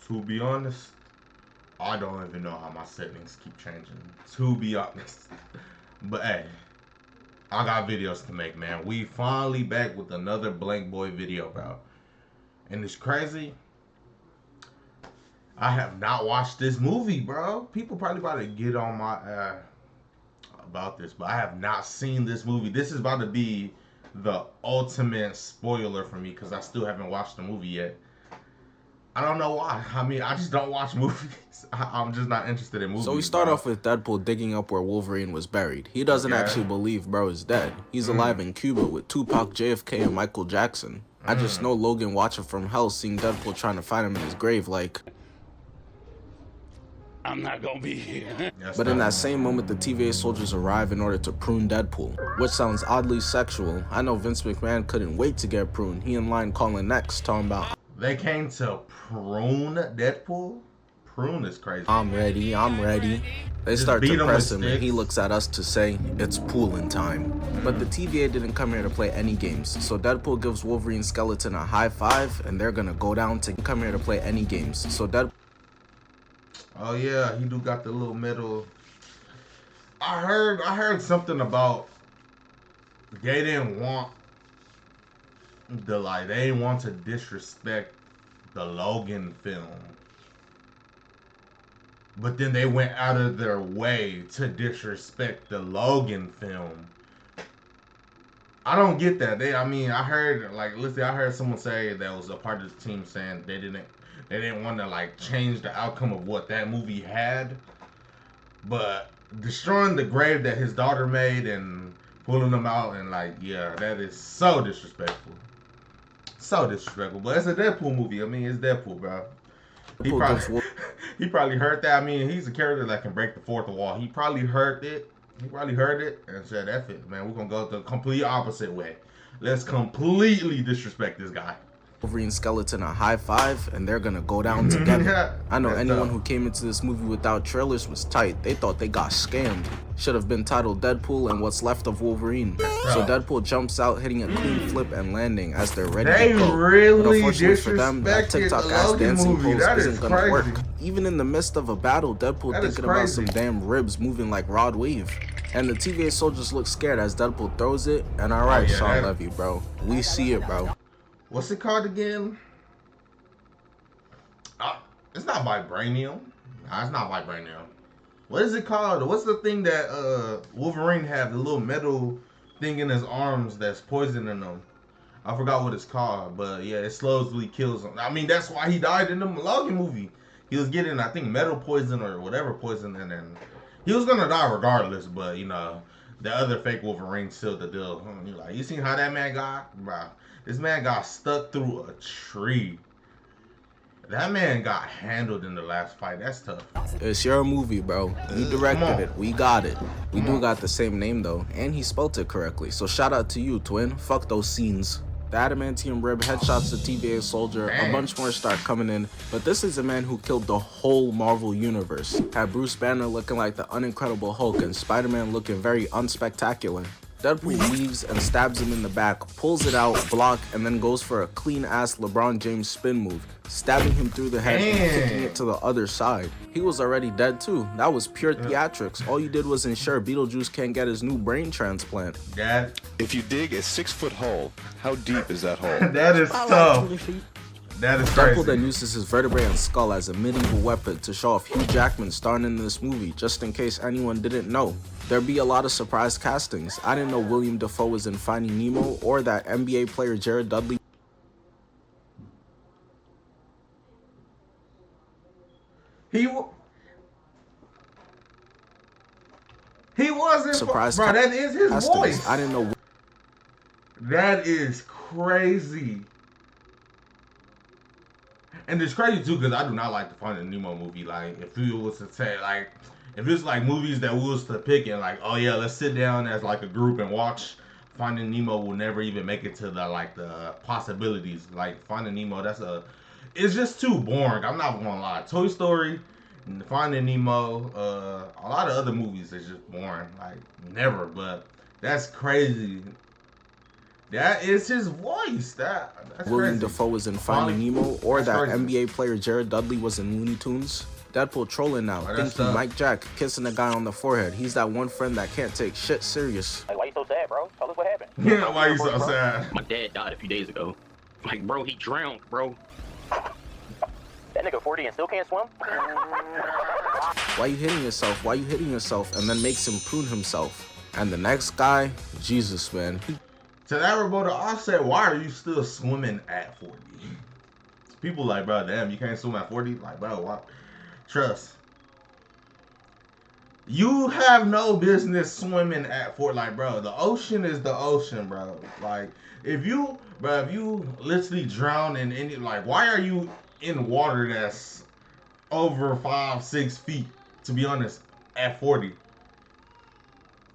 To be honest, I don't even know how my settings keep changing. To be honest. But hey, I got videos to make, man. We finally back with another Blank Boy video, bro. And it's crazy. I have not watched this movie, bro. People probably about to get on my about this, but I have not seen this movie. This is about to be the ultimate spoiler for me because I still haven't watched the movie yet. I don't know why. I mean, I just don't watch movies. I'm just not interested in movies. So we start off with Deadpool digging up where Wolverine was buried. He doesn't actually believe bro is dead. He's alive in Cuba with Tupac, JFK, and Michael Jackson. I just know Logan watching from hell seeing Deadpool trying to find him in his grave like, I'm not gonna be here. But in that same moment, the TVA soldiers arrive in order to prune Deadpool, which sounds oddly sexual. I know Vince McMahon couldn't wait to get pruned. He in line calling next, talking about, they came to prune Deadpool? Prune is crazy. I'm ready, I'm ready. They start to press him and he looks at us to say, it's pooling time. But the TVA didn't come here to play any games, so Deadpool gives Wolverine's skeleton a high five and they're gonna go down to come here to play any games. So Deadpool... Oh yeah, he do got the little metal. I heard something about they didn't want they didn't want to disrespect the Logan film. But then they went out of their way to disrespect the Logan film. I don't get that. I heard I heard someone say that was a part of the team saying they didn't want to change the outcome of what that movie had. But destroying the grave that his daughter made and pulling them out and yeah, that is so disrespectful. So disrespectful. But it's a Deadpool movie. I mean, it's Deadpool, bro. He probably heard that. I mean, he's a character that can break the fourth wall. He probably heard it. And said, F it, man. We're going to go the complete opposite way. Let's completely disrespect this guy. Wolverine skeleton a high five and they're gonna go down together. I know anyone who came into this movie without trailers was tight. They thought they got scammed. Should have been titled Deadpool and What's Left of Wolverine. So Deadpool jumps out hitting a clean flip and landing as they're ready to go. Really but unfortunately for them, that TikTok ass dancing pose isn't gonna work. Even in the midst of a battle, Deadpool thinking about some damn ribs moving like Rod Wave. And the TVA soldiers look scared as Deadpool throws it. And alright, Sean Levy, bro. We see it, bro. What's it called again? It's not vibranium. Nah, it's not vibranium. What is it called? What's the thing that Wolverine have? The little metal thing in his arms that's poisoning him. I forgot what it's called, but yeah, it slowly kills him. I mean, that's why he died in the Logan movie. He was getting, I think, metal poison or whatever poison, and then he was gonna die regardless. But you know, the other fake Wolverine sealed the deal. You seen how that man got, bro? This man got stuck through a tree. That man got handled in the last fight. That's tough. It's your movie, bro. You directed it. We got it. We do got the same name, though. And he spelt it correctly. So shout out to you, twin. Fuck those scenes. The adamantium rib headshots the TVA soldier. A bunch more start coming in. But this is a man who killed the whole Marvel universe. Had Bruce Banner looking like the unincredible Hulk and Spider-Man looking very unspectacular. Deadpool leaves and stabs him in the back, pulls it out, block, and then goes for a clean-ass LeBron James spin move, stabbing him through the head and kicking it to the other side. He was already dead too. That was pure theatrics. All you did was ensure Beetlejuice can't get his new brain transplant. Dad, if you dig a 6-foot hole, how deep is that hole? That is tough. That is crazy. Deadpool then uses his vertebrae and skull as a medieval weapon to show off Hugh Jackman starring in this movie, just in case anyone didn't know. There'd be a lot of surprise castings. I didn't know William Dafoe was in Finding Nemo or that NBA player Jared Dudley. He wasn't surprised. Bro, that is his castings. Voice. I didn't know. That is crazy. And it's crazy too because I do not like the Finding Nemo movie. Like, if we was to say, like, if it's like movies that we was to pick and like, oh yeah, let's sit down as like a group and watch Finding Nemo, will never even make it to the possibilities. Like Finding Nemo, it's just too boring. I'm not gonna lie. Toy Story, Finding Nemo, a lot of other movies is just boring. Like never. But that's crazy That is his voice. That's William crazy. Dafoe was in Finding Nemo, or That's that crazy. NBA player Jared Dudley was in Looney Tunes. Deadpool trolling now, Oh, thinking that's tough. Mike Jack kissing a guy on the forehead. He's that one friend that can't take shit serious. Like, why you so sad, bro? Tell us what happened. Yeah, why you so sad? My dad died a few days ago. Like, bro, he drowned, bro. That nigga 40 and still can't swim? Why you hitting yourself? Why you hitting yourself? And then makes him prune himself. And the next guy, Jesus, man. To that rebuttal, I said, why are you still swimming at 40? People like, bro, damn, you can't swim at 40? Like, bro, what? Trust. You have no business swimming at 40. Like, bro, the ocean is the ocean, bro. Like, if you literally drown in any, like, why are you in water that's over 5-6 feet, to be honest, at 40?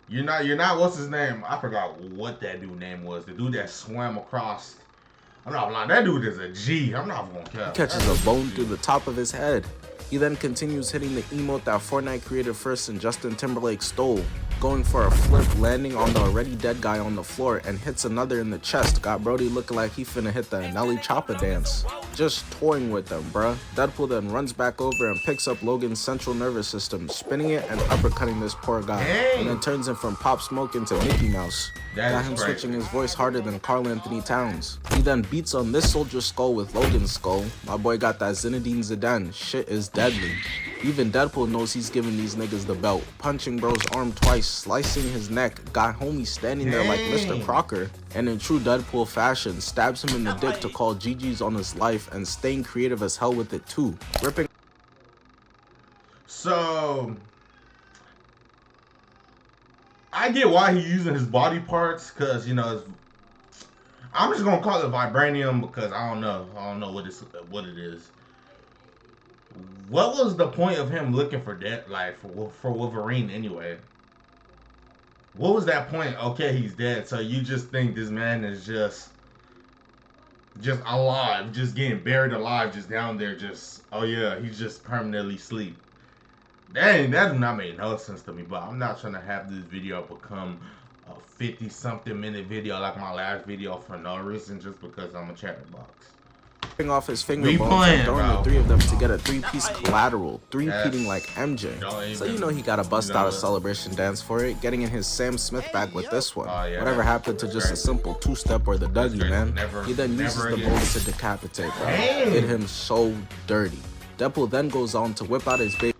You're not, what's his name? I forgot what that dude name was. The dude that swam across. I'm not lying. That dude is a G. I'm not gonna care. He catches a bone through the top of his head. He then continues hitting the emote that Fortnite created first and Justin Timberlake stole, going for a flip, landing on the already dead guy on the floor, and hits another in the chest. Got Brody looking like he finna hit the Nelly Choppa dance. Just toying with them, bruh. Deadpool then runs back over and picks up Logan's central nervous system, spinning it and uppercutting this poor guy, and then turns him from Pop Smoke into Mickey Mouse. Got him switching his voice harder than Karl Anthony Towns. He then beats on this soldier's skull with Logan's skull. My boy got that Zinedine Zidane. Shit is deadly. Even Deadpool knows he's giving these niggas the belt. Punching bro's arm twice, slicing his neck. Got homie standing there like Mr. Crocker. And in true Deadpool fashion, stabs him in the dick to call GG's on his life and staying creative as hell with it too. Ripping. So I get why he's using his body parts, cause you know, I'm just gonna call it vibranium because I don't know what it is. What was the point of him looking for that, like for Wolverine anyway? What was that point? Okay, he's dead, so you just think this man is just alive, just getting buried alive, just down there, just, oh yeah, he's just permanently asleep. That does not make no sense to me, but I'm not trying to have this video become a 50-something minute video like my last video for no reason, just because I'm a chatterbox. Ripping off his finger We bones playing, and throwing bro. the three of them to get a three-piece collateral, three-peating like MJ. So you know he got a bust out a celebration dance for it, getting in his Sam Smith bag with this one. Oh, yeah, Whatever happened to just a simple two-step or the Dougie, man? Never- He then uses never the again. bullet to decapitate, bro. Damn. Hit him so dirty. Deadpool then goes on to whip out his baby.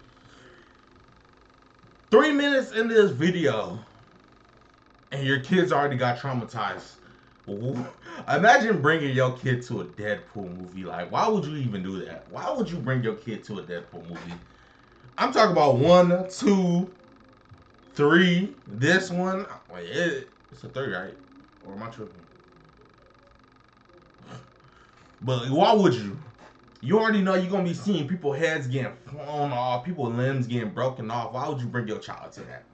3 minutes into this video, and your kids already got traumatized. Imagine bringing your kid to a Deadpool movie. Like, why would you even do that? Why would you bring your kid to a Deadpool movie? I'm talking about 1, 2, 3. This one, wait, it's a 3, right? Or am I tripping? But why would you? You already know you're gonna be seeing people's heads getting flown off, people's limbs getting broken off. Why would you bring your child to that?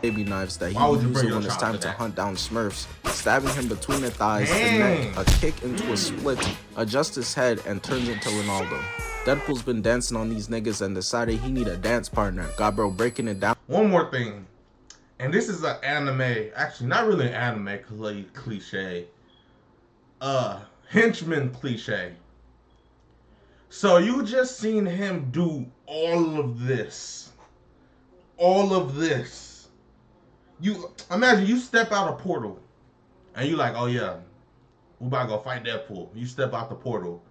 Baby knives that he Why would you uses bring your when it's child time to to that? hunt down Smurfs, stabbing him between the thighs, the Dang. neck, a kick into a split, adjusts his head, and turns into Ronaldo. Deadpool's been dancing on these niggas and decided he need a dance partner. Got bro breaking it down. One more thing, and this is an anime, actually not really an anime cliche, henchman cliche. So you just seen him do all of this. You imagine you step out a portal and you like, oh yeah, we about to go fight Deadpool. You step out the portal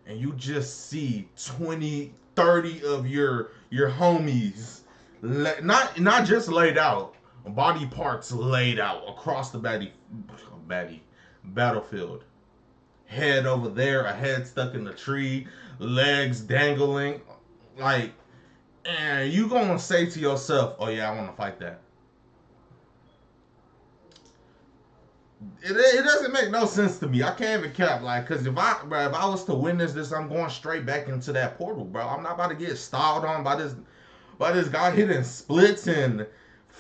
and you just see 20, 30 of your homies, not just laid out, body parts laid out across the battlefield. Head over there, a head stuck in the tree, legs dangling, like, and you gonna say to yourself, oh yeah, I want to fight that. It doesn't make no sense to me. I can't even cap, like, cause if I was to witness this, I'm going straight back into that portal, bro. I'm not about to get stalled on by this guy hitting splits and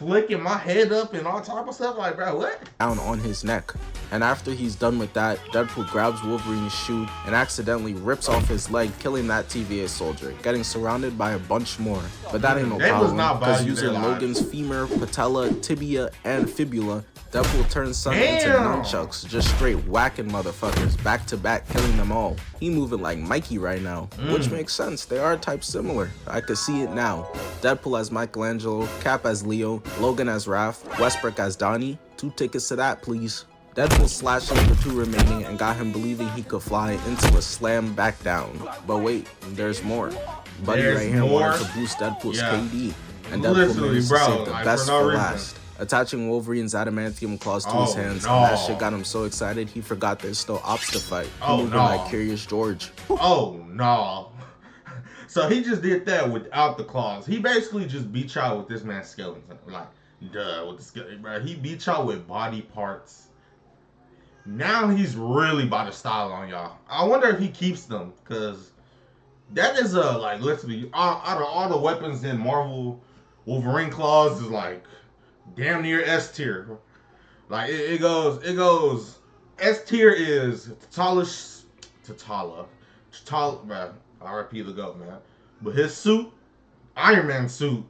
flicking my head up and all type of stuff. Like, bro, what? Down on his neck. And after he's done with that, Deadpool grabs Wolverine's shoe and accidentally rips off his leg, killing that TVA soldier, getting surrounded by a bunch more. But that ain't no problem, because using Logan's femur, patella, tibia, and fibula, Deadpool turns some into nunchucks, just straight whacking motherfuckers back to back, killing them all. He moving like Mikey right now, which makes sense. They are type similar. I could see it now. Deadpool as Michelangelo, Cap as Leo, Logan as Raph, Westbrook as Donnie. 2 tickets to that, please. Deadpool slashes the 2 remaining and got him believing he could fly into a slam back down. But wait, there's more. Buddy right here wanted to boost Deadpool's KD, and Deadpool managed to save the best for last, attaching Wolverine's adamantium claws to his hands, and that shit got him so excited he forgot there's still ops to fight. He moving like Curious George. Oh no. So he just did that without the claws. He basically just beat y'all with this man's skeleton. Like, duh, with the skeleton, bro. He beat y'all with body parts. Now he's really about to style on y'all. I wonder if he keeps them, because that is like, literally, out of all the weapons in Marvel, Wolverine claws is like damn near S tier. Like it goes. S tier is T'Challa, man. RIP the GOAT, man. But his suit, Iron Man suit.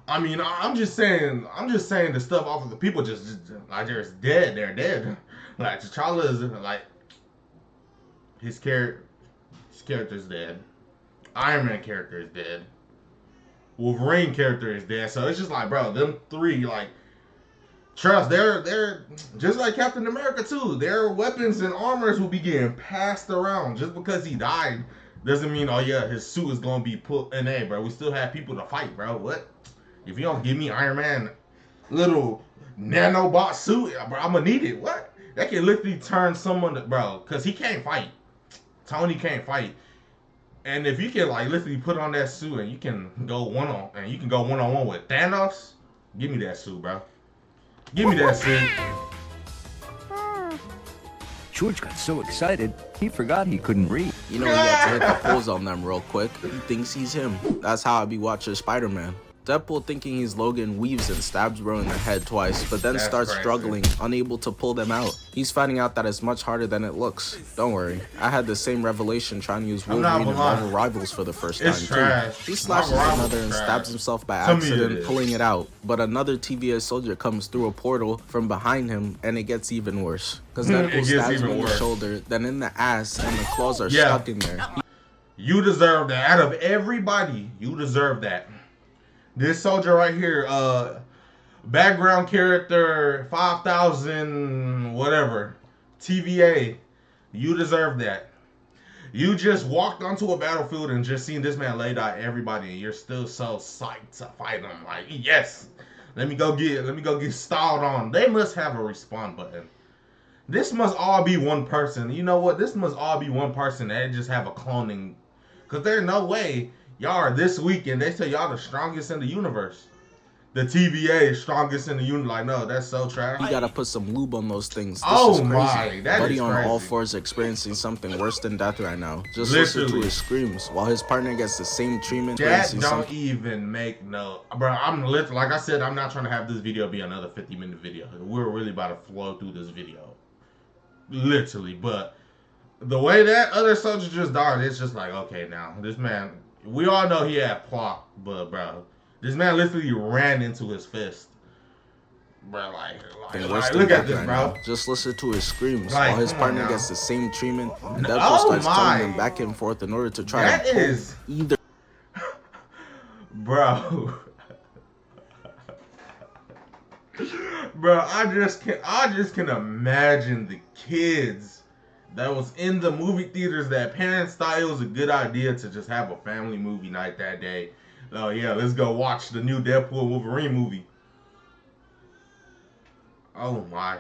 I mean, I'm just saying the stuff off of the people just like they're dead. They're dead. Like T'Challa is like his character's dead. Iron Man character is dead. Wolverine character is dead. So it's just like, bro, them 3, like, trust, they're just like Captain America too. Their weapons and armors will be getting passed around. Just because he died doesn't mean, oh yeah, his suit is gonna be put in a, bro. We still have people to fight, bro. What? If you don't give me Iron Man little nanobot suit, bro, I'm gonna need it. What? That can literally turn someone to, bro, because he can't fight. Tony can't fight. And if you can, like, literally put on that suit and you can go one-on-one with Thanos, give me that suit, bro. Give me that suit. George got so excited, he forgot he couldn't read. You know, he had to hit the pose on them real quick. He thinks he's him. That's how I be watching Spider-Man. Deadpool, thinking he's Logan, weaves and stabs bro in the head twice, but then starts struggling, unable to pull them out. He's finding out that it's much harder than it looks. Don't worry, I had the same revelation trying to use Wolverine and Marvel Rivals for the first time too. He slashes another and stabs himself by accident, pulling it out, but another TVA soldier comes through a portal from behind him, and it gets even worse. Because Deadpool stabs him in the shoulder, then in the ass, and the claws are stuck in there. You deserve that. Out of everybody, you deserve that. This soldier right here, background character 5,000 whatever, TVA, you deserve that. You just walked onto a battlefield and just seen this man lay down everybody, and you're still so psyched to fight him. Like, yes, let me go get styled on. They must have a respawn button. This must all be one person. You know what? This must all be one person that just have a cloning, because there's no way. Y'all are this weak and they say y'all the strongest in the universe. The TVA is strongest in the universe. Like, no, that's so trash. You gotta put some lube on those things. This oh is crazy. My, that Buddy is on crazy. all fours experiencing something worse than death right now. Just listen to his screams while his partner gets the same treatment. That don't even make no, bro. I'm literally, like I said, I'm not trying to have this video be another 50-minute video. We're really about to flow through this video, literally. But the way that other soldier just died, it's just like, okay, now this man. We all know he had plot, but bro, this man literally ran into his fist. Bro, like look at this, right bro. Now. Just listen to his screams while his partner gets the same treatment. And Deadpool starts telling them back and forth in order to try that to is either. Bro. Bro, I just can imagine the kids that was in the movie theaters that parents thought it was a good idea to just have a family movie night that day. Oh yeah, let's go watch the new Deadpool Wolverine movie. Oh my.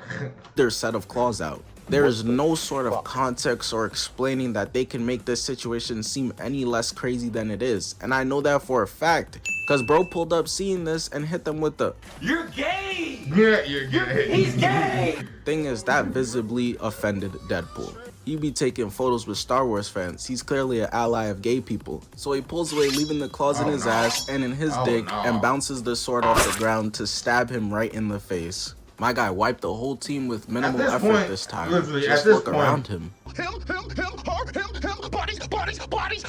Their set of claws out. There is no sort of context or explaining that they can make this situation seem any less crazy than it is. And I know that for a fact, because bro pulled up seeing this and hit them with the "You're gay!" Yeah, you're gay. He's gay! Thing is, that visibly offended Deadpool. He be taking photos with Star Wars fans. He's clearly an ally of gay people. So he pulls away, leaving the claws in his ass and in his dick, and bounces the sword off the ground to stab him right in the face. My guy wiped the whole team with minimal effort this time. Just look around him.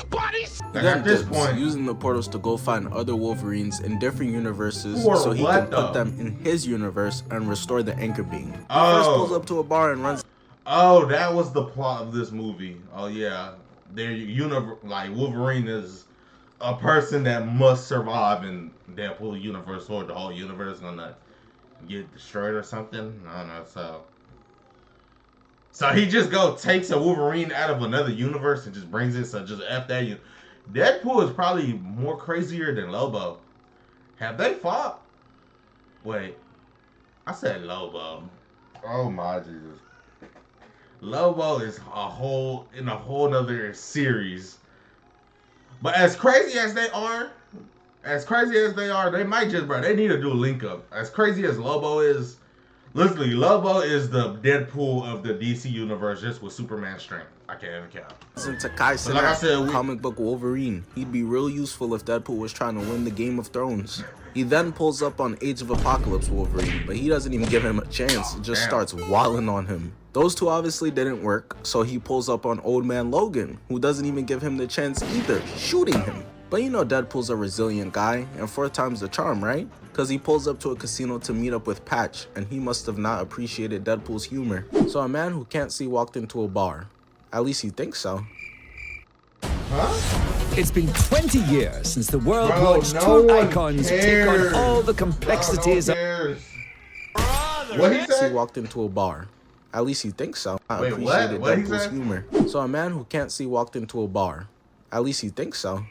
Bodies. He then dips, using the portals to go find other Wolverines in different universes so he can put them in his universe and restore the anchor beam. He first pulls up to a bar and runs. Oh, that was the plot of this movie. Oh yeah, like Wolverine is a person that must survive in Deadpool universe, or the whole universe gonna get destroyed or something. I don't know. So he just takes a Wolverine out of another universe and just brings it. So just F that. Deadpool is probably more crazier than Lobo. Have they fought? Wait, I said Lobo. Oh my Jesus. Lobo is in a whole nother series. But as crazy as they are, they might just, bro, they need to do a link up. As crazy as Lobo is, literally, Lobo is the Deadpool of the DC universe, just with Superman strength. I can't even count. Into Kai Cenat, like I said, comic book Wolverine. He'd be real useful if Deadpool was trying to win the Game of Thrones. He then pulls up on Age of Apocalypse Wolverine, but he doesn't even give him a chance. Just starts wilding on him. Those two obviously didn't work, so he pulls up on Old Man Logan, who doesn't even give him the chance either, shooting him. But you know Deadpool's a resilient guy, and 4 times the charm, right? Because he pulls up to a casino to meet up with Patch, and he must have not appreciated Deadpool's humor. So a man who can't see walked into a bar. At least he thinks so. Huh? It's been 20 years since the world watched two icons take on all the complexities of... What he said? He walked into a bar. At least he thinks so. I Wait, appreciated what? Deadpool's humor. So a man who can't see walked into a bar. At least he thinks so.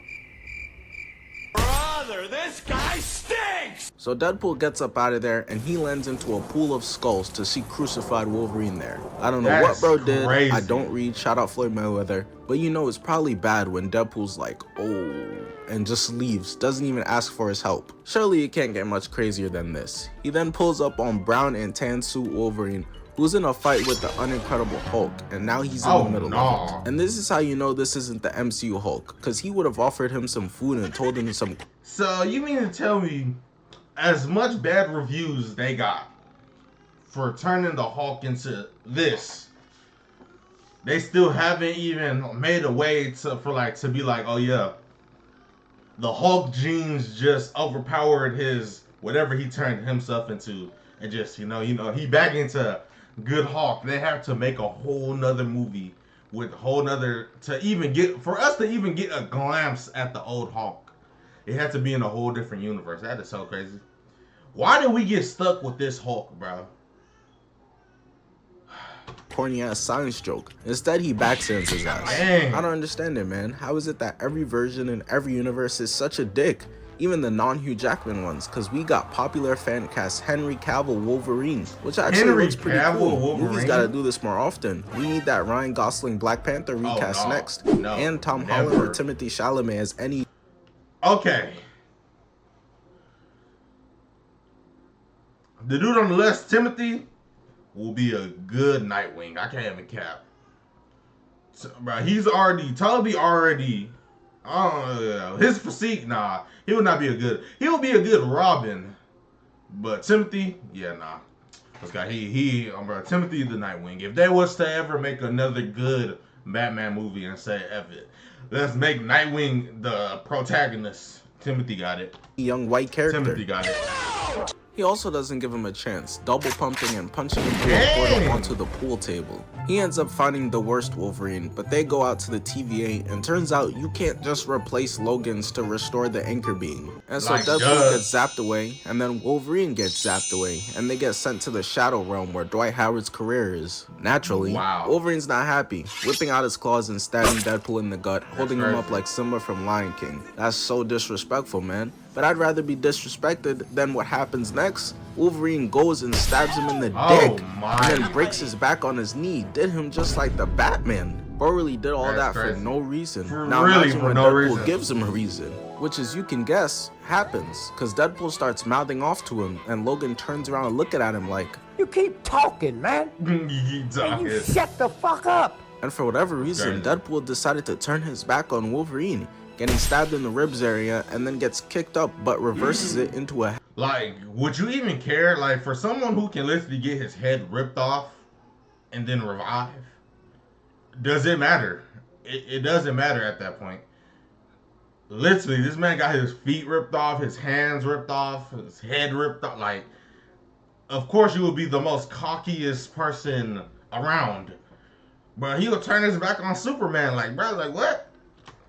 Brother, this guy stinks! So Deadpool gets up out of there and he lands into a pool of skulls to see crucified Wolverine there. I don't know what bro did. I don't read. Shout out Floyd Mayweather. But you know it's probably bad when Deadpool's like, oh, and just leaves. Doesn't even ask for his help. Surely it can't get much crazier than this. He then pulls up on brown and tan suit Wolverine, who's in a fight with the unincredible Hulk, and now he's in the middle of it. And this is how you know this isn't the MCU Hulk, because he would have offered him some food and told him some... So you mean to tell me, as much bad reviews they got for turning the Hulk into this, they still haven't even made a way to be like, oh yeah, the Hulk genes just overpowered his, whatever he turned himself into, and just, you know, he back into good Hulk. They have to make a whole nother movie with a whole nother, for us to even get a glimpse at the old Hulk. It had to be in a whole different universe. That is so crazy. Why did we get stuck with this Hulk, bro? Corny ass science joke. Instead, he backstands his ass. Dang. I don't understand it, man. How is it that every version in every universe is such a dick? Even the non-Hugh Jackman ones, because we got popular fan cast Henry Cavill Wolverine, which actually looks pretty cool. Movies gotta do this more often. We need that Ryan Gosling Black Panther recast next, and Tom Holland or Timothée Chalamet as any. Okay. The dude on the left, Timothy, will be a good Nightwing. I can't even cap. So, bro, Toby already. His physique, nah. He would not be a good. He would be a good Robin, but Timothy, yeah, nah. This guy, bro, Timothy the Nightwing. If they was to ever make another good Batman movie and say, F it, let's make Nightwing the protagonist. Timothy got it. Young white character. Timothy got it. He also doesn't give him a chance, double pumping and punching him through a portal onto the pool table. He ends up finding the worst Wolverine, but they go out to the TVA, and turns out you can't just replace Logan's to restore the anchor beam. And so Deadpool gets zapped away, and then Wolverine gets zapped away, and they get sent to the Shadow Realm where Dwight Howard's career is. Naturally, Wolverine's not happy, whipping out his claws and stabbing Deadpool in the gut, holding him up like Simba from Lion King. That's so disrespectful, man. But I'd rather be disrespected than what happens next. Wolverine goes and stabs him in the dick, and then breaks his back on his knee. Did him just like the Batman. Bro really did all that for no reason. Now imagine when Deadpool gives him a reason. Which, as you can guess, happens, because Deadpool starts mouthing off to him, and Logan turns around looking at him like, "You keep talking, man. You keep talking. You shut the fuck up." and for whatever reason, Deadpool decided to turn his back on Wolverine, getting stabbed in the ribs area, and then gets kicked up, but reverses it into a... Like, would you even care? Like, for someone who can literally get his head ripped off and then revive, does it matter? It doesn't matter at that point. Literally, this man got his feet ripped off, his hands ripped off, his head ripped off. Like, of course you would be the most cockiest person around. But he'll turn his back on Superman. Like, bro, like, what?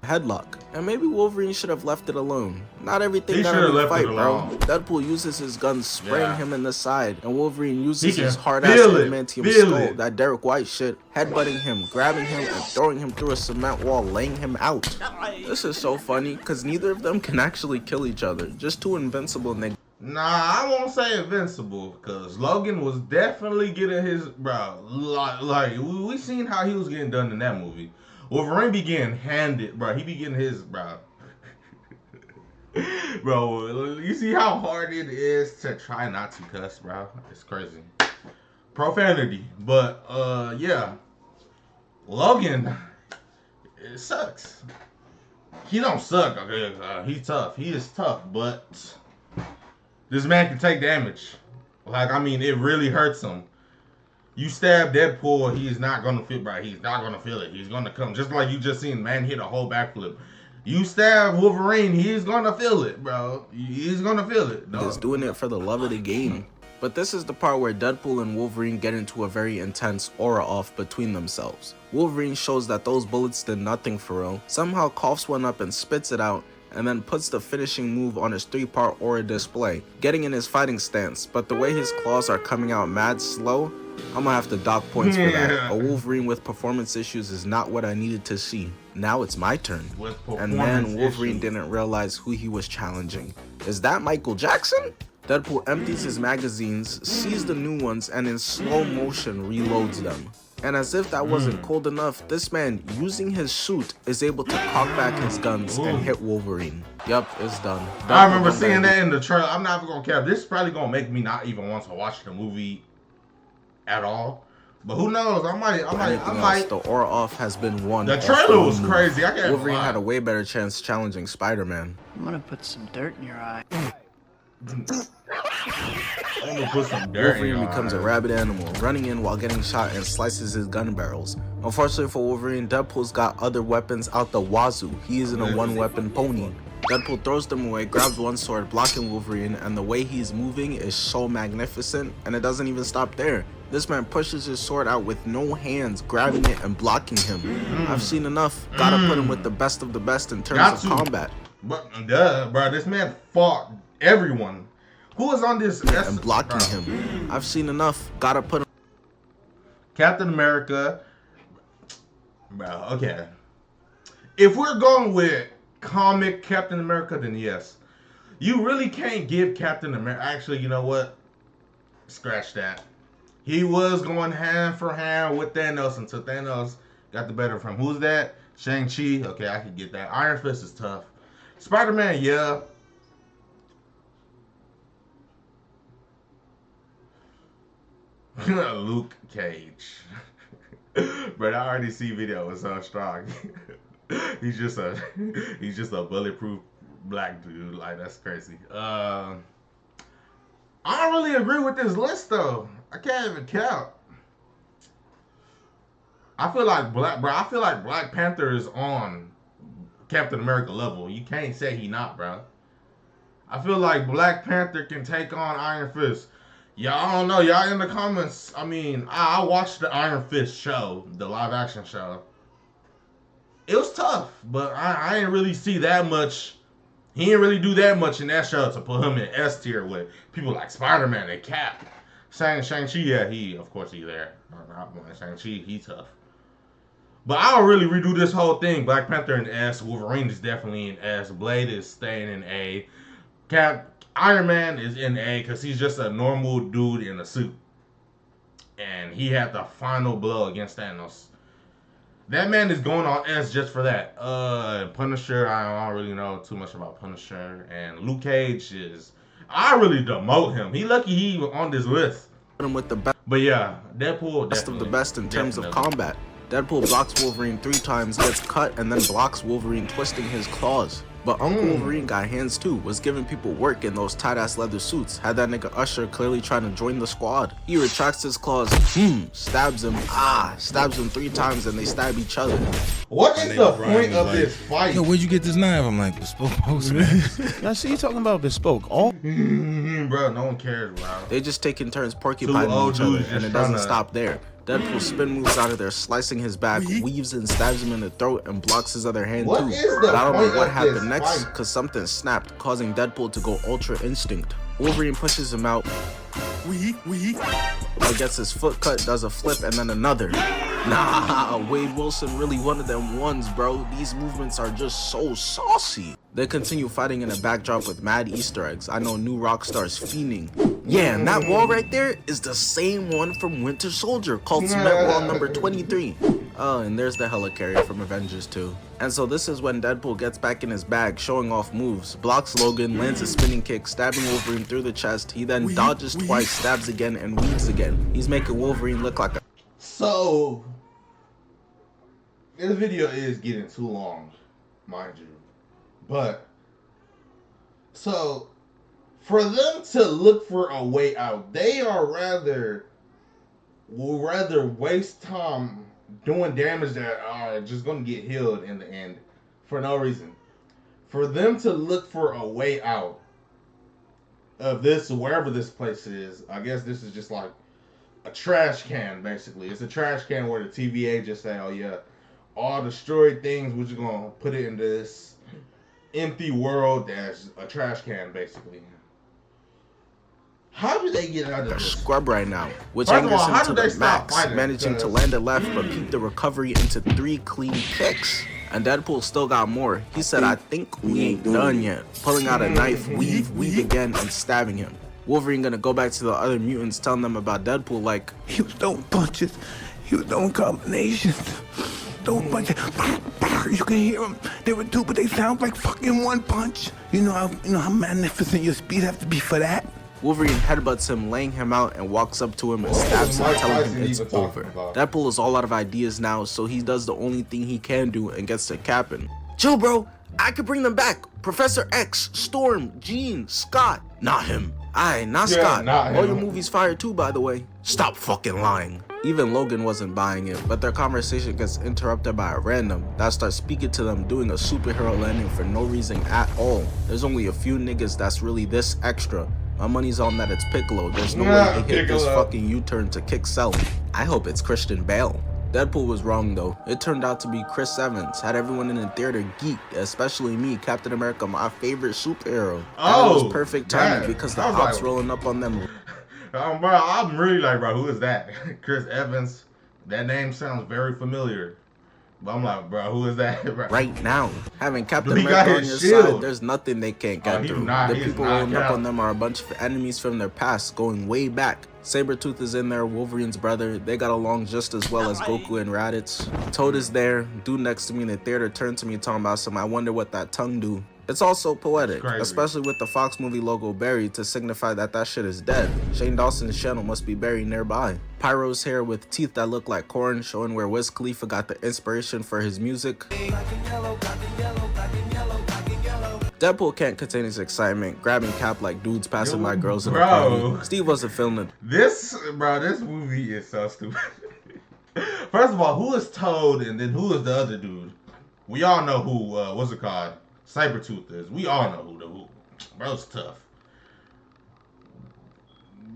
headlock. And maybe Wolverine should have left it alone. Not everything gotta be a fight, bro. Deadpool uses his gun spraying him in the side, and Wolverine uses his hard-ass adamantium skull, that Derek White shit, headbutting him, grabbing him, and throwing him through a cement wall, laying him out. This is so funny, because neither of them can actually kill each other. Just two invincible niggas. Nah, I won't say invincible, because Logan was definitely getting his, bro, like, we seen how he was getting done in that movie. Wolverine be getting handed, bro. He be getting his, bro. Bro, you see how hard it is to try not to cuss, bro? It's crazy. Profanity. But, yeah. Logan, it sucks. He don't suck, okay? He's tough. He is tough, but this man can take damage. Like, I mean, it really hurts him. You stab Deadpool, he's not going to feel right. He's not going to feel it. He's going to come. Just like you just seen man hit a whole backflip. You stab Wolverine, he's going to feel it, bro. He's going to feel it. He's doing it for the love of the game. But this is the part where Deadpool and Wolverine get into a very intense aura off between themselves. Wolverine shows that those bullets did nothing for real, somehow coughs one up and spits it out, and then puts the finishing move on his 3-part aura display, getting in his fighting stance. But the way his claws are coming out mad slow, I'm gonna have to dock points for that. A Wolverine with performance issues is not what I needed to see. Now it's my turn. And man, Wolverine didn't realize who he was challenging. Is that Michael Jackson? Deadpool empties his magazines, sees the new ones, and in slow motion reloads them. And as if that wasn't cold enough, this man, using his suit, is able to cock back his guns and hit Wolverine. Yup, it's done. I remember seeing that in the trailer. I'm not even gonna care. This is probably gonna make me not even want to watch the movie at all. But who knows? I might. The aura off has been won. The trailer was crazy. I can't Wolverine had a way better chance challenging Spider-Man. I'm gonna put some dirt in your eye. Wolverine becomes a rabid animal, running in while getting shot and slices his gun barrels. Unfortunately for Wolverine, Deadpool's got other weapons out the wazoo. He isn't a one-weapon pony. Deadpool throws them away, grabs one sword, blocking Wolverine, and the way he's moving is so magnificent, and it doesn't even stop there. This man pushes his sword out with no hands, grabbing it and blocking him. I've seen enough. Gotta put him with the best of the best in terms of combat. But, bro, this man fought everyone. Who was on this? And blocking him. I've seen enough. Gotta put him. Captain America. Bro, okay. If we're going with comic Captain America, then yes. You really can't give Captain America. Actually, you know what? Scratch that. He was going hand for hand with Thanos until Thanos got the better of him. Who's that? Shang-Chi. Okay, I can get that. Iron Fist is tough. Spider-Man, yeah. Luke Cage. But I already see video. It's so strong. he's just a bulletproof black dude. Like, that's crazy. I don't really agree with this list though. I can't even count. I feel like Black Panther is on Captain America level. You can't say he not, bro. I feel like Black Panther can take on Iron Fist. Y'all don't know. Y'all in the comments. I mean, I watched the Iron Fist show, the live action show. It was tough, but I didn't really see that much. He didn't really do that much in that show to put him in S tier with people like Spider-Man and Cap. Shang-Chi, yeah, of course he's there. Shang-Chi, he's tough. But I'll really redo this whole thing. Black Panther in S, Wolverine is definitely in S, Blade is staying in A, Iron Man is in A because he's just a normal dude in a suit. And he had the final blow against Thanos. That man is going on S just for that. Punisher, I don't really know too much about Punisher. And Luke Cage is, I really demote him. He lucky he on this list. With the best But yeah, Deadpool, of the best in terms of definitely. combat. Deadpool blocks Wolverine 3 times, gets cut, and then blocks Wolverine twisting his claws. But Uncle Wolverine got hands too, was giving people work in those tight-ass leather suits, had that nigga Usher clearly trying to join the squad. He retracts his claws, stabs him, stabs him 3 times and they stab each other. What is the point of this fight? Yo, where'd you get this knife? I'm like, Bespoke Post, man. I see you talking about Bespoke. All Bro, no one cares, bro. They just taking turns porcupining each other, and it doesn't stop there. Deadpool spin moves out of there, slicing his back, weaves and stabs him in the throat, and blocks his other hand What too. is the But I don't point know what of happened this next, fight? cause something snapped, causing Deadpool to go Ultra Instinct. Wolverine pushes him out, but gets his foot cut, does a flip, and then another. Nah, Wade Wilson really one of them ones, bro. These movements are just so saucy. They continue fighting in a backdrop with mad Easter eggs. I know new rock stars fiending. Yeah, and that wall right there is the same one from Winter Soldier, called Cement Wall number 23. Oh, and there's the helicarrier from Avengers 2. And so this is when Deadpool gets back in his bag, showing off moves, blocks Logan, lands a spinning kick, stabbing Wolverine through the chest. He then dodges twice, stabs again, and weaves again. He's making Wolverine look like a... So, this video is getting too long, mind you. But, so, for them to look for a way out, they are will rather waste time doing damage that are just going to get healed in the end for no reason. For them to look for a way out of this, wherever this place is, I guess this is just like a trash can, basically. It's a trash can where the TVA just say, oh yeah, all destroyed things, we're just going to put it in this empty world that's a trash can, basically. How do they get out of this? Scrub right now, which First of angers all, how him do to they the stop max, fighting? managing to land a left but keep the recovery into 3 clean kicks. And Deadpool still got more. He said, I think we ain't done yet. Pulling out a knife, weave again, and stabbing him. Wolverine gonna go back to the other mutants, telling them about Deadpool like, he was throwing punches, he was throwing combinations, throwing punches. You can hear them. They were 2, but they sound like fucking 1 punch. You know how magnificent your speed have to be for that. Wolverine headbutts him, laying him out, and walks up to him and stabs him, telling him it's over. Deadpool is all out of ideas now, so he does the only thing he can do and gets to capping. Chill, bro. I could bring them back. Professor X, Storm, Jean, Scott. Not him. Not Scott. All your movies fired too, by the way. Stop fucking lying. Even Logan wasn't buying it, but their conversation gets interrupted by a random that starts speaking to them, doing a superhero landing for no reason at all. There's only a few niggas that's really this extra. My money's on that it's Piccolo. There's no way they hit this fucking U-turn to kick Cell. I hope it's Christian Bale. Deadpool was wrong though. It turned out to be Chris Evans. Had everyone in the theater geeked, especially me, Captain America, my favorite superhero. And it was perfect timing because the ops rolling up on them. Bro, I'm really like, bro, who is that? Chris Evans. That name sounds very familiar. But I'm like, bro, who is that? Bro? Right now, having Captain America on your side, there's nothing they can't get through. The people rolling up on them are a bunch of enemies from their past, going way back. Sabretooth is in there, Wolverine's brother. They got along just as well as Goku and Raditz. Toad is there. Dude next to me in the theater turned to me talking about some, I wonder what that tongue do. It's also poetic, especially with the Fox movie logo buried to signify that that shit is dead. Shane Dawson's channel must be buried nearby. Pyro's hair with teeth that look like corn, showing where Wiz Khalifa got the inspiration for his music. Deadpool can't contain his excitement, grabbing Cap like dudes passing by girls in a party. Steve wasn't feeling it. This movie is so stupid. First of all, who is Toad and then who is the other dude? We all know who, what's it called? Sabretooth is. We all know who. Bro's tough.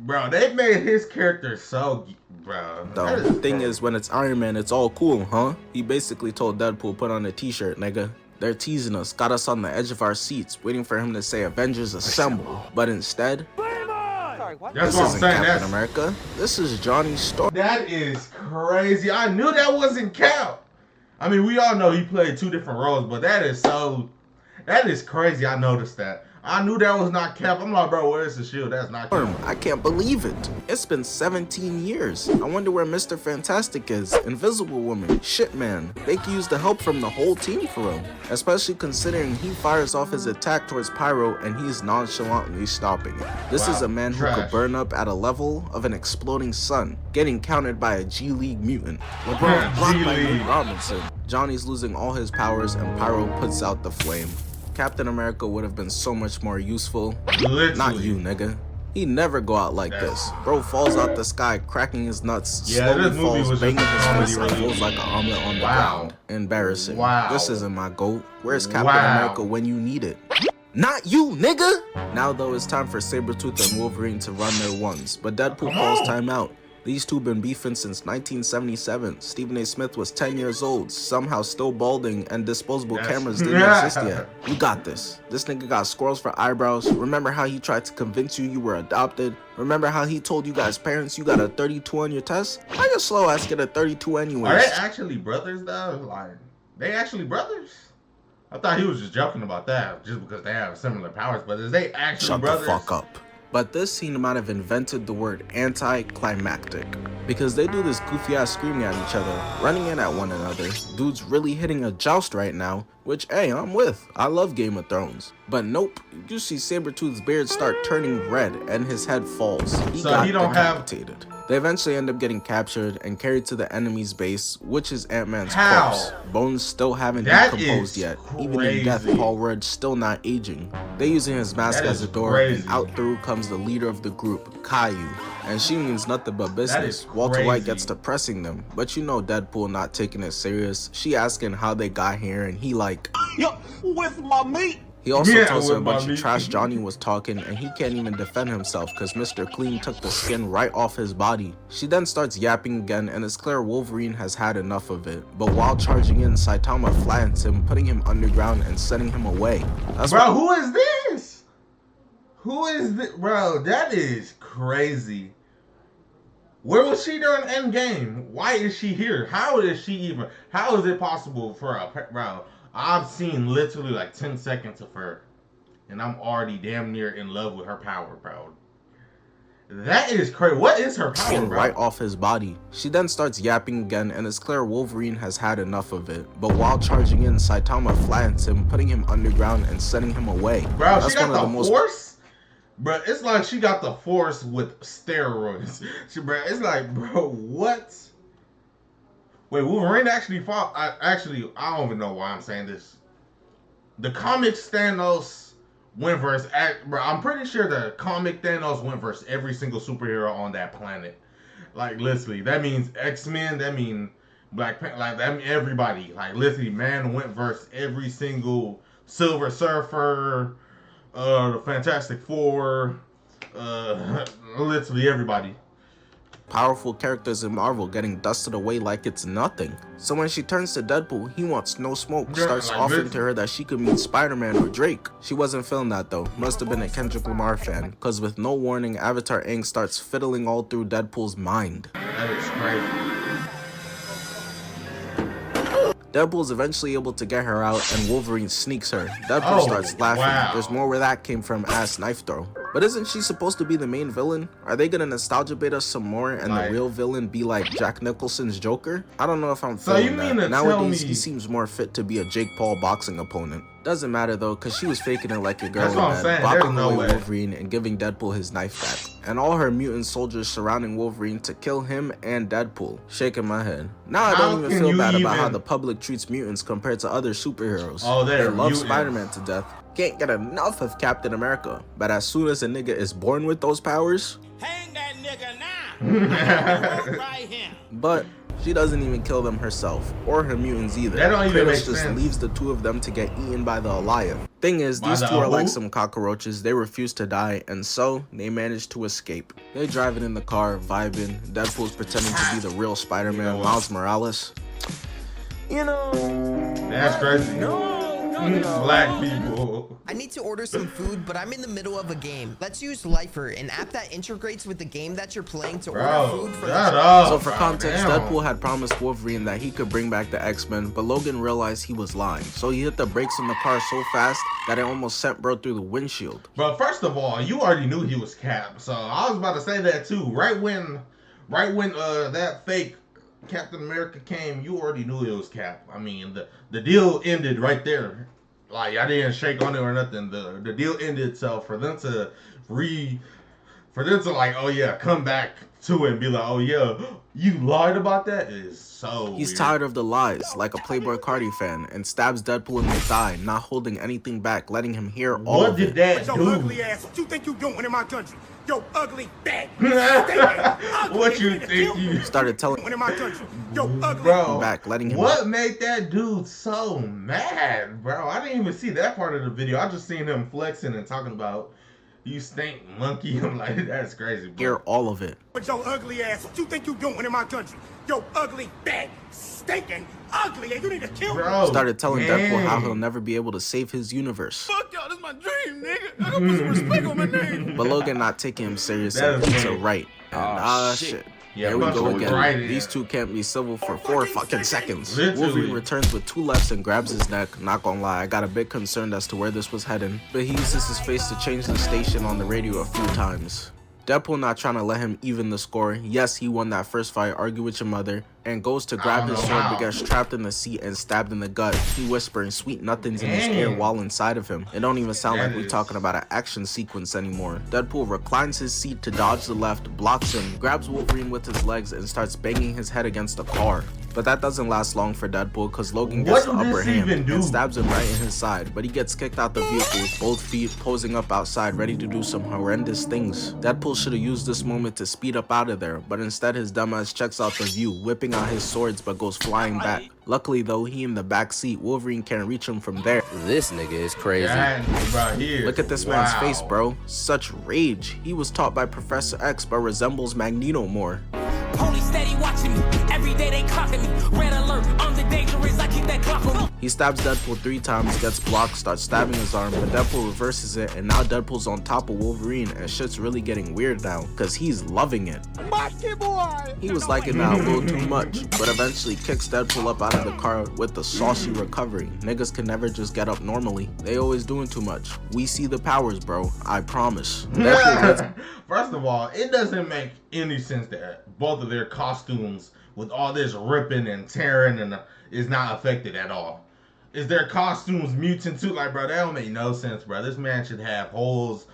Bro, they made his character so, bro. The thing is, when it's Iron Man, it's all cool, huh? He basically told Deadpool, put on a t-shirt, nigga. They're teasing us, got us on the edge of our seats, waiting for him to say Avengers Assemble. But instead, That's this isn't Captain America. This is Johnny Storm. That is crazy. I knew that wasn't Cap. I mean, we all know he played 2 different roles, but that is crazy. I noticed that. I knew that was not Cap. I'm like, bro, where's the shield? That's not Cap. I can't believe it. It's been 17 years. I wonder where Mr. Fantastic is. Invisible Woman. Shit, man. They could use the help from the whole team for him. Especially considering he fires off his attack towards Pyro and he's nonchalantly stopping it. This is a man who could burn up at a level of an exploding sun, getting countered by a G League mutant. LeBron blocked by Luke Robinson. Johnny's losing all his powers and Pyro puts out the flame. Captain America would have been so much more useful. Literally. Not you, nigga. He never go out like this. Bro falls out the sky, cracking his nuts, Yeah, slowly this movie falls, was banging his just face and falls like an omelet on the ground. Embarrassing. Wow. This isn't my GOAT. Where's Captain America when you need it? Not you, nigga! Now though, it's time for Sabretooth and Wolverine to run their ones, but Deadpool calls time out. These two been beefing since 1977. Stephen A. Smith was 10 years old, somehow still balding, and disposable cameras didn't exist yet. You got this. This nigga got squirrels for eyebrows. Remember how he tried to convince you were adopted? Remember how he told you guys' parents you got a 32 on your test? How your slow ass get a 32 anyways? Are they actually brothers though? Like, they actually brothers? I thought he was just joking about that, just because they have similar powers. But is they actually brothers? Shut the fuck up. But this scene might have invented the word anticlimactic, because they do this goofy ass screaming at each other, running in at one another. Dude's really hitting a joust right now, which, hey, I'm with. I love Game of Thrones. But nope, you see Sabretooth's beard start turning red and his head falls. He got decapitated. They eventually end up getting captured and carried to the enemy's base, which is Ant-Man's corpse. Bones still haven't decomposed yet. Even in death, Paul Rudd still not aging. They using his mask as a door, and out through comes the leader of the group, Caillou. And she means nothing but business. Walter White gets to pressing them, but you know Deadpool not taking it serious. She asking how they got here, and he like, Yo, where's my meat? he also tells her a bunch of trash Johnny was talking, and he can't even defend himself because Mr. Clean took the skin right off his body. She then starts yapping again, and it's clear Wolverine has had enough of it. But while charging in, Saitama flattens him, putting him underground and sending him away. Bro, who is this? Who is this? Bro, that is crazy. Where was she during Endgame? Why is she here? How is she even? How is it possible for a bro? I've seen literally like 10 seconds of her, and I'm already damn near in love with her power, bro. That is crazy. What is her power, bro? Right off his body. She then starts yapping again, and it's clear Wolverine has had enough of it. But while charging in, Saitama flattens him, putting him underground and sending him away. Bro, she got the force? Bro, it's like she got the force with steroids. Bro, it's like, bro, what? Wait, Wolverine actually fought? I don't even know why I'm saying this. The comic Thanos went versus, bro, I'm pretty sure the comic Thanos went versus every single superhero on that planet. Like, literally, that means X-Men, that means Black Panther, like, that means everybody. Like, literally, man went versus every single Silver Surfer, the Fantastic Four, literally everybody. Powerful characters in Marvel getting dusted away like it's nothing. So when she turns to Deadpool, he wants no smoke, starts offering to her that she could meet Spider-Man or Drake. She wasn't feeling that though, must have been a Kendrick Lamar fan, cause with no warning, Avatar Aang starts fiddling all through Deadpool's mind. That is crazy. Deadpool's eventually able to get her out, and Wolverine sneaks her. Deadpool starts laughing. Wow. There's more where that came from, ass knife throw. But isn't she supposed to be the main villain? Are they gonna nostalgia bait us some more and the real villain be like Jack Nicholson's Joker? I don't know if I'm feeling that. Nowadays, he seems more fit to be a Jake Paul boxing opponent. Doesn't matter though, cause she was faking it like a girl and then bopping away Wolverine and giving Deadpool his knife back. And all her mutant soldiers surrounding Wolverine to kill him and Deadpool. Shaking my head. Now I don't even feel bad about how the public treats mutants compared to other superheroes. Oh, they love Spider-Man to death. Can't get enough of Captain America. But as soon as a nigga is born with those powers, hang that nigga now. Right here. But she doesn't even kill them herself, or her mutants either. That don't even make just sense. leaves the two of them to get eaten by the Alioth. Thing is, these two are like some cockroaches. They refuse to die, and so they manage to escape. They driving in the car, vibing. Deadpool's pretending to be the real Spider-Man, Miles Morales. You know, that's crazy. No. Black people. I need to order some food, but I'm in the middle of a game. Let's use Lifer, an app that integrates with the game that you're playing to order food for So for context, Deadpool had promised Wolverine that he could bring back the X-Men, but Logan realized he was lying. So he hit the brakes on the car so fast that it almost sent bro through the windshield. But first of all, you already knew he was Cap. So I was about to say that too. Right when that fake Captain America came, you already knew it was Cap. I mean, the deal ended right there. Like, I didn't shake on it or nothing. The deal ended. So for them to like, oh yeah, come back to it and be like, oh yeah, you lied about that is so He's weird. tired of the lies, like a Playboy Cardi fan, and stabs Deadpool in the thigh, not holding anything back, letting him hear all What of did it. that Yo, do? ugly ass, what you think you doing in my country? Yo, ugly bag. What you think you Started telling in my country? Yo, ugly bro? back, letting him What made that dude so mad, bro? I didn't even see that part of the video. I just seen him flexing and talking about you stink monkey. I'm like, that's crazy, bro. hear all of it. But yo, ugly ass, what you think you doing in my country? Yo, ugly bag, stinking, ugly, and you need to kill me. Bro, Started telling Deadpool how dang. he'll never be able to save his universe. Fuck y'all, this is my dream, nigga. I gotta put some respect on my name. But Logan not taking him serious That and is beats it funny. right. And shit. Yeah, Here we go again. right, These yeah. two can't be civil for 4 fucking seconds. Literally. Wolverine returns with 2 lefts and grabs his neck. Not gonna lie, I got a bit concerned as to where this was heading, but he uses his face to change the station on the radio a few times. Deadpool not trying to let him even the score. Yes, he won that first fight, argue with your mother, and goes to grab his sword but gets trapped in the seat and stabbed in the gut. He whispering sweet nothings in his ear while inside of him. It don't even sound like we talking about an action sequence anymore. Deadpool reclines his seat to dodge the left, blocks him, grabs Wolverine with his legs, and starts banging his head against the car. But that doesn't last long for Deadpool because Logan gets the upper hand and stabs him right in his side, but he gets kicked out the vehicle with both feet posing up outside ready to do some horrendous things. Deadpool should have used this moment to speed up out of there, but instead his dumbass checks out the view, whipping out his swords but goes flying back. Luckily though, he in the back seat, Wolverine can't reach him from there. This nigga is crazy. Look at this man's face, bro. Such rage. He was taught by Professor X but resembles Magneto more. Police steady watching me. Every day they clocking me. Red alert, I'm the dangerous. I keep that clock on me. He stabs Deadpool 3 times, gets blocked, starts stabbing his arm, but Deadpool reverses it, and now Deadpool's on top of Wolverine, and shit's really getting weird now, cause he's loving it. He was liking that a little too much, but eventually kicks Deadpool up out of the car with the saucy recovery. Niggas can never just get up normally. They always doing too much. We see the powers, bro. I promise. First of all, it doesn't make any sense that both of their costumes with all this ripping and tearing and is not affected at all. Is their costumes mutant too? Like, bro, that don't make no sense, bro. This man should have holes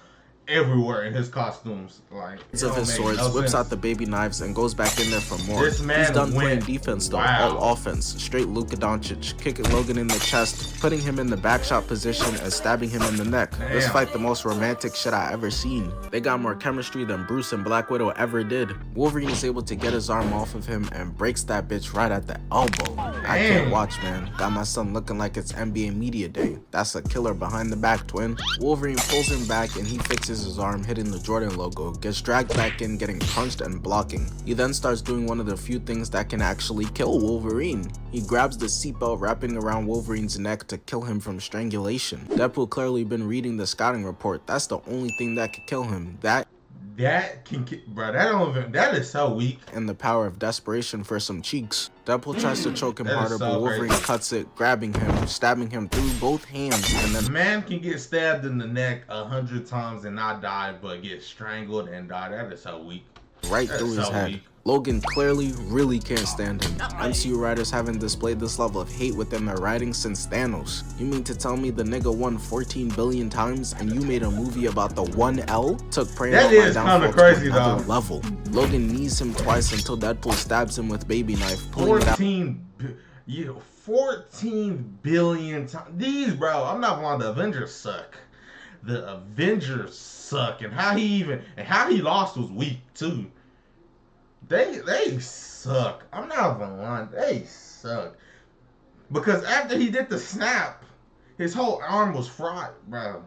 everywhere in his costumes. Like, of his swords, whips out the baby knives, and goes back in there for more. This man He's done playing went, defense though, wow. all offense. Straight Luka Doncic, kicking Logan in the chest, putting him in the back shot position, and stabbing him in the neck. This fight the most romantic shit I ever seen. They got more chemistry than Bruce and Black Widow ever did. Wolverine is able to get his arm off of him and breaks that bitch right at the elbow. I can't watch, man. Got my son looking like it's NBA Media Day. That's a killer behind the back, twin. Wolverine pulls him back and he fixes his arm, hitting the Jordan logo, gets dragged back in, getting punched and blocking. He then starts doing one of the few things that can actually kill Wolverine. He grabs the seatbelt wrapping around Wolverine's neck to kill him from strangulation. Deadpool clearly been reading the scouting report. That's the only thing that could kill him. That can, bro, that is so weak. And the power of desperation for some cheeks. Deadpool tries to choke him harder, but Wolverine cuts it, grabbing him, stabbing him through both hands, and then man can get stabbed in the neck 100 times and not die, but get strangled and die. That is so weak. Right through his head. Logan clearly really can't stand him. MCU writers haven't displayed this level of hate within their writing since Thanos. You mean to tell me the nigga won 14 billion times and you made a movie about the 1L? Took praying on my downfall to another level. Logan knees him twice until Deadpool stabs him with baby knife, pulling it out. 14 billion times. These, bro, I'm not lying, the Avengers suck. The Avengers suck. And how he lost was weak too. They suck. I'm not even lying. They suck. Because after he did the snap, his whole arm was fried, bro.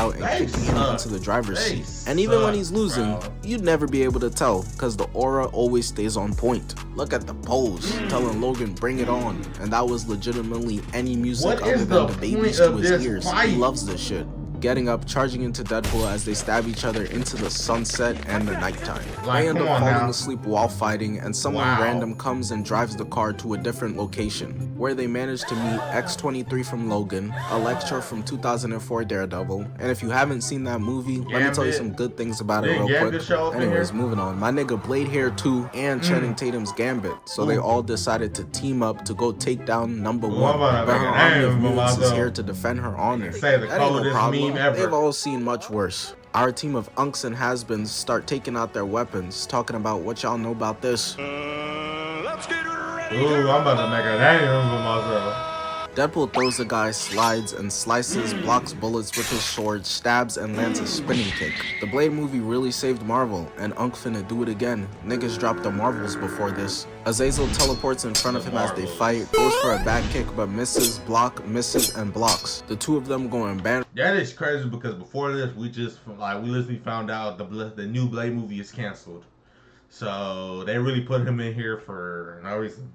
out and kicking him into the driver's seat. And even when he's losing, you'd never be able to tell because the aura always stays on point. Look at the pose, telling Logan bring it on, and that was legitimately any music other than the babies to his ears. He loves this shit. Getting up, charging into Deadpool as they stab each other into the sunset and the nighttime. They end up falling asleep while fighting, and someone random comes and drives the car to a different location, where they manage to meet X-23 from Logan, Elektra from 2004 Daredevil, and if you haven't seen that movie, let me tell you some good things about it real quick. Anyways, moving on. My nigga Blade Hair 2 and Channing Tatum's Gambit, so they all decided to team up to go take down number 1. But her army of mutants is here to defend her honor. That ain't no problem. They've all seen much worse. Our team of unks and has-beens start taking out their weapons, talking about what y'all know about this. Let's get ready. Ooh, I'm about to make a name for myself. Deadpool throws the guy, slides and slices, blocks bullets with his sword, stabs and lands a spinning kick. The Blade movie really saved Marvel, and Unk finna do it again. Niggas dropped the Marvels before this. Azazel teleports in front of him as they fight, goes for a back kick but misses, misses, and blocks. The two of them going bang. That is crazy because before this, we literally found out the new Blade movie is canceled. So they really put him in here for no reason.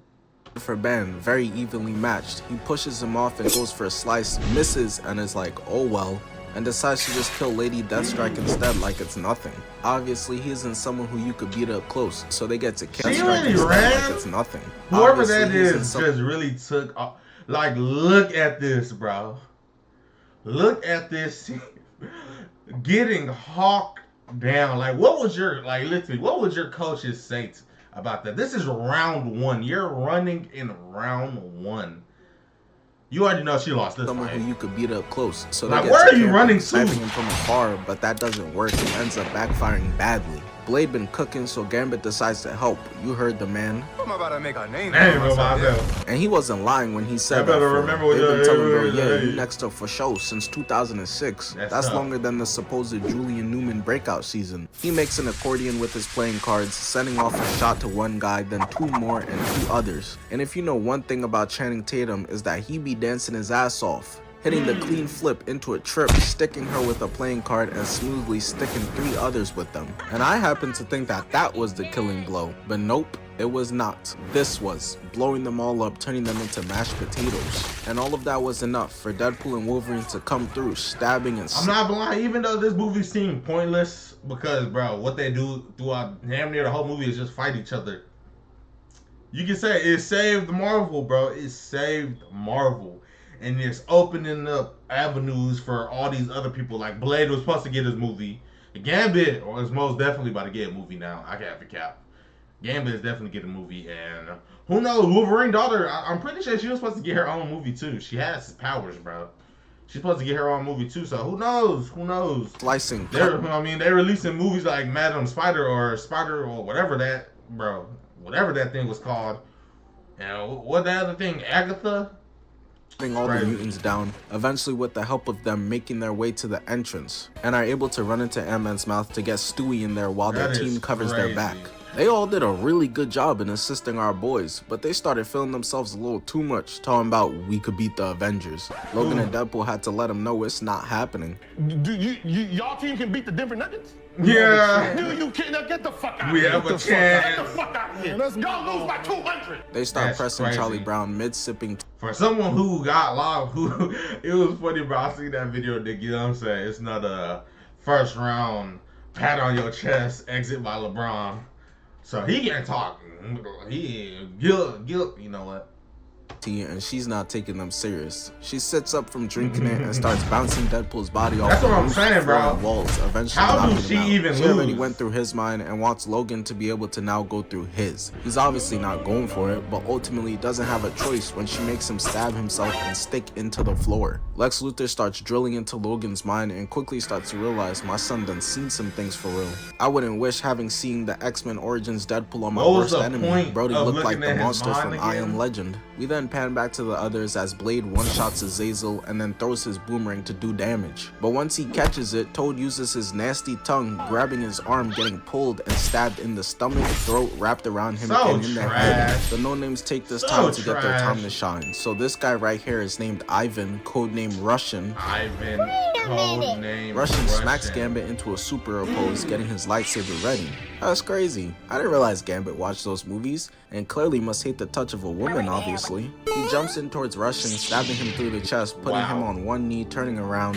For Ben, very evenly matched. He pushes him off and goes for a slice, misses, and is like, oh well, and decides to just kill Lady Deathstrike instead like it's nothing. Obviously, he isn't someone who you could beat up close, so they get to kill Strike instead like it's nothing. Whoever that is just really took off. Like, look at this, bro. Look at this. Getting hawked down. Like, what was your, literally, what would your coaches say about that? This is round 1. You're running in round 1. You already know she lost this someone fight. Who you could beat up close. So like, where are you running to? Sniping him from afar, but that doesn't work. It ends up backfiring badly. Blade been cooking, so Gambit decides to help. You heard the man. I'm about to make a name for myself. And he wasn't lying when he said that. They've been telling bro, yeah, you next up for show since 2006. That's longer than the supposed Julian Newman breakout season. He makes an accordion with his playing cards, sending off a shot to one guy, then 2 more and 2 others. And if you know one thing about Channing Tatum is that he be dancing his ass off, hitting the clean flip into a trip, sticking her with a playing card, and smoothly sticking 3 others with them. And I happen to think that that was the killing blow, but nope, it was not. This was, blowing them all up, turning them into mashed potatoes. And all of that was enough for Deadpool and Wolverine to come through, stabbing and I'm not gonna lie, even though this movie seemed pointless, because bro, what they do throughout damn near the whole movie is just fight each other. You can say it saved Marvel, bro. It saved Marvel. And it's opening up avenues for all these other people. Like Blade was supposed to get his movie. Gambit is most definitely about to get a movie now. I can't have a cap. Gambit is definitely getting a movie. And who knows? Wolverine daughter, I'm pretty sure she was supposed to get her own movie too. She has powers, bro. She's supposed to get her own movie too. So who knows? Who knows? Slicing. They're releasing movies like Madam Spider or whatever that, bro. Whatever that thing was called. And what the other thing? Agatha? All the mutants down, eventually with the help of them making their way to the entrance, and are able to run into Ant-Man's mouth to get Stewie in there while their team covers their back. They all did a really good job in assisting our boys, but they started feeling themselves a little too much, talking about we could beat the Avengers. Logan and Deadpool had to let them know it's not happening. Do y'all team can beat the Denver Nuggets? Yeah. No, you can't. Now get the fuck out. We have a chance. Get the fuck out of here. Y'all lose by 200. They start pressing crazy. Charlie Brown mid-sipping. For someone who got locked, it was funny, bro. I seen that video, Nick. You know what I'm saying? It's not a first round pat on your chest exit by LeBron. So he can't talk. He guilt. You know what? And she's not taking them serious. She sits up from drinking it and starts bouncing Deadpool's body off That's what I'm saying, bro. Walls, eventually how do she even lose? She already went through his mind and wants Logan to be able to now go through his. He's obviously not going for it, but ultimately doesn't have a choice when she makes him stab himself and stick into the floor. Lex Luthor starts drilling into Logan's mind and quickly starts to realize my son done seen some things for real. I wouldn't wish having seen the X-Men Origins Deadpool on my worst enemy. Brody looked like the monster from I Am Legend. We then pan back to the others as Blade one-shots Azazel and then throws his boomerang to do damage. But once he catches it, Toad uses his nasty tongue, grabbing his arm, getting pulled and stabbed in the stomach, throat, wrapped around him and in the head. The no-names take this time to get their time to shine. So this guy right here is named Ivan, codename Russian. Ivan. Codename Russian smacks Gambit into a super oppose, getting his lightsaber ready. That's crazy. I didn't realize Gambit watched those movies, and clearly must hate the touch of a woman, obviously. He jumps in towards Russian, stabbing him through the chest, putting him on one knee, turning around.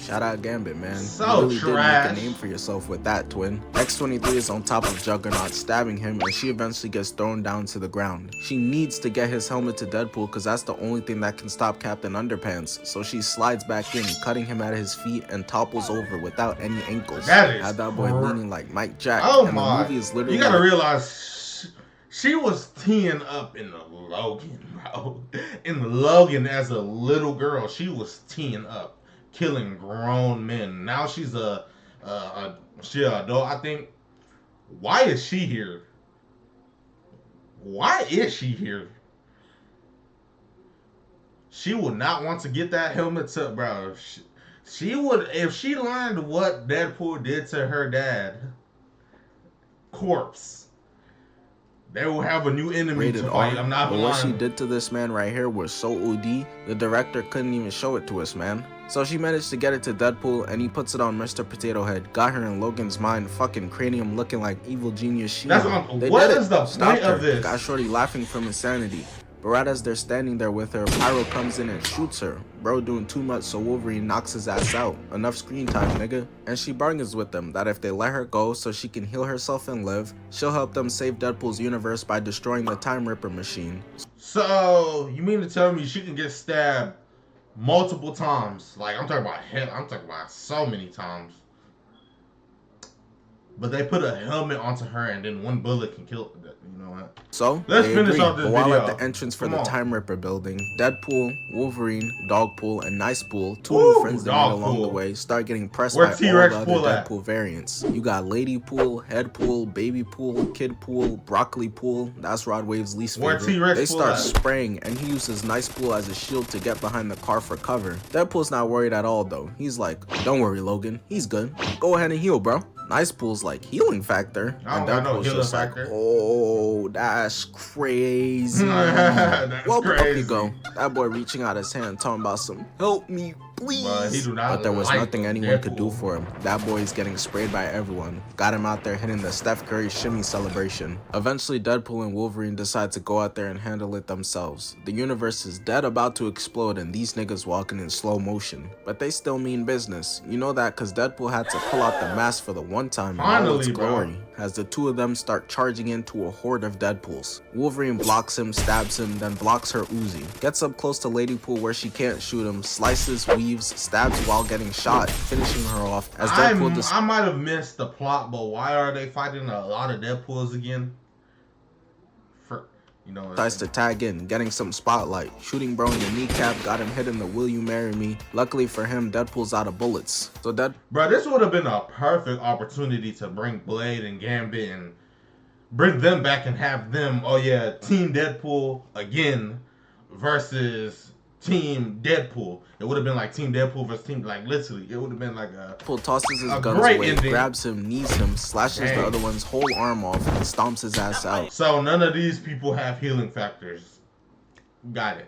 Shout out Gambit, man. So you really did make a name for yourself with that, twin. X-23 is on top of Juggernaut, stabbing him, and she eventually gets thrown down to the ground. She needs to get his helmet to Deadpool because that's the only thing that can stop Captain Underpants. So she slides back in, cutting him at his feet, and topples over without any ankles. Had that boy leaning like Mike Jack. Oh and my! The movie is literally you gotta realize she was teeing up in the Logan, bro. In the Logan as a little girl, she was teeing up, killing grown men. Now she's a adult, I think. Why is she here? Why is she here? She would not want to get that helmet to, bro. She would, if she learned what Deadpool did to her dad, corpse. They will have a new enemy to fight. I'm not but lying. what she did to this man right here was so OD, the director couldn't even show it to us, man. So she managed to get it to Deadpool, and he puts it on Mr. Potato Head. Got her in Logan's mind, fucking cranium looking like evil genius She-Ra. What is the point of this? Got Shorty laughing from insanity. But right as they're standing there with her, Pyro comes in and shoots her. Bro doing too much, so Wolverine knocks his ass out. Enough screen time, nigga. And she bargains with them that if they let her go so she can heal herself and live, she'll help them save Deadpool's universe by destroying the Time Ripper machine. So, you mean to tell me she can get stabbed multiple times? Like, I'm talking about so many times. But they put a helmet onto her and then one bullet can kill her. You know what? So, let's finish off this video. While video. at the entrance for the Time Ripper building, Deadpool, Wolverine, Dogpool, and Nicepool, two new friends that made along the way, start getting pressed by all the other Deadpool variants. You got Lady Pool, Head Pool, Baby Pool, Kid Pool, Broccoli Pool. That's Rod Wave's least favorite. They start spraying, and he uses Nicepool as a shield to get behind the car for cover. Deadpool's not worried at all, though. He's like, don't worry, Logan. He's good. Go ahead and heal, bro. Nicepool's like, healing factor. And Deadpool's just like, oh, that's crazy. That's well, crazy. Up you go. That boy reaching out his hand, talking about some, help me, please. But there was nothing anyone could do for him. That boy is getting sprayed by everyone. Got him out there hitting the Steph Curry shimmy celebration. Eventually, Deadpool and Wolverine decide to go out there and handle it themselves. The universe is dead about to explode and these niggas walking in slow motion. But they still mean business. You know that because Deadpool had to pull out the mask for the one time in all its glory. As the two of them start charging into a horde of Deadpools. Wolverine blocks him, stabs him, then blocks her Uzi. Gets up close to Lady Pool where she can't shoot him, slices, weaves, stabs while getting shot, finishing her off. As Deadpool I might have missed the plot, but why are they fighting a lot of Deadpools again? Decides to tag in, getting some spotlight. Shooting bro in the kneecap, got him hit in the will you marry me. Luckily for him, Deadpool's out of bullets. So bro, this would have been a perfect opportunity to bring Blade and Gambit and bring them back and have them, oh yeah, Team Deadpool again versus Team Deadpool. It would have been like Team Deadpool versus Team, like literally, it would have been like a Deadpool tosses his guns away, grabs him, knees him, slashes the other one's whole arm off, and stomps his ass out. So none of these people have healing factors. Got it.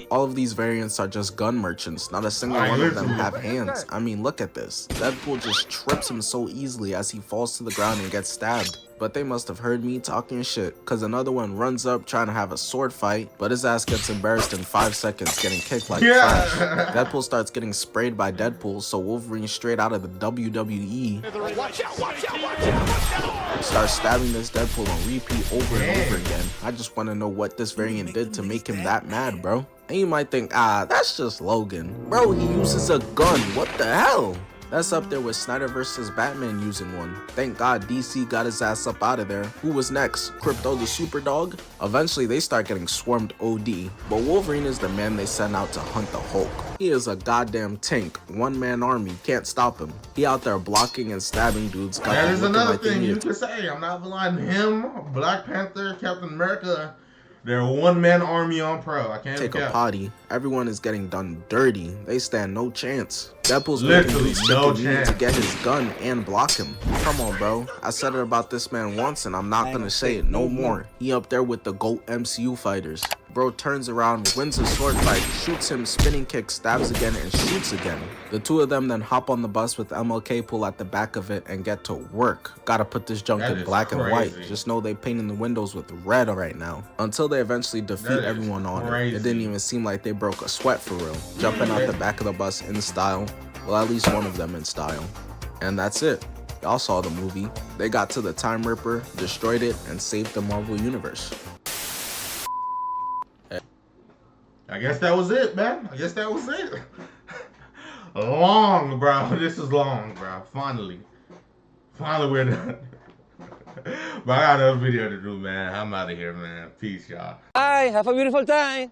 All of these variants are just gun merchants. Not a single one of them have hands. I mean, look at this. Deadpool just trips him so easily as he falls to the ground and gets stabbed. But they must have heard me talking shit, cause another one runs up trying to have a sword fight, but his ass gets embarrassed in 5 seconds, getting kicked like trash. Deadpool starts getting sprayed by Deadpool, so Wolverine, straight out of the WWE, starts stabbing this Deadpool on repeat over and over again. I just want to know what this variant did to make him that mad, bro. And you might think, that's just Logan. Bro, he uses a gun. What the hell? That's up there with Snyder versus Batman using one. Thank God DC got his ass up out of there. Who was next? Crypto the Super Dog? Eventually they start getting swarmed OD, but Wolverine is the man they send out to hunt the Hulk. He is a goddamn tank, one-man army, can't stop him. He out there blocking and stabbing dudes. That is another thing you could say. I'm not lying. Him, Black Panther, Captain America, they're a one-man army on pro. I can't take a potty. Everyone is getting done dirty. They stand no chance. Deadpool's literally no chance to get his gun and block him. Come on, bro. I said it about this man once, and I'm not gonna say it no more. He up there with the GOAT MCU fighters. Bro turns around, wins a sword fight, shoots him, spinning kick, stabs again, and shoots again. The two of them then hop on the bus with MLK Pool at the back of it and get to work. Gotta put this junk in black and white. Just know they painting the windows with red right now. Until they eventually defeat everyone on it. It didn't even seem like they broke a sweat for real. Jumping out the back of the bus in style. Well, at least one of them in style. And that's it. Y'all saw the movie. They got to the Time Ripper, destroyed it, and saved the Marvel Universe. I guess that was it, man. I guess that was it. Long, bro. This is long, bro. Finally we're done. But I got another video to do, man. I'm out of here, man. Peace, y'all. Bye. Have a beautiful time.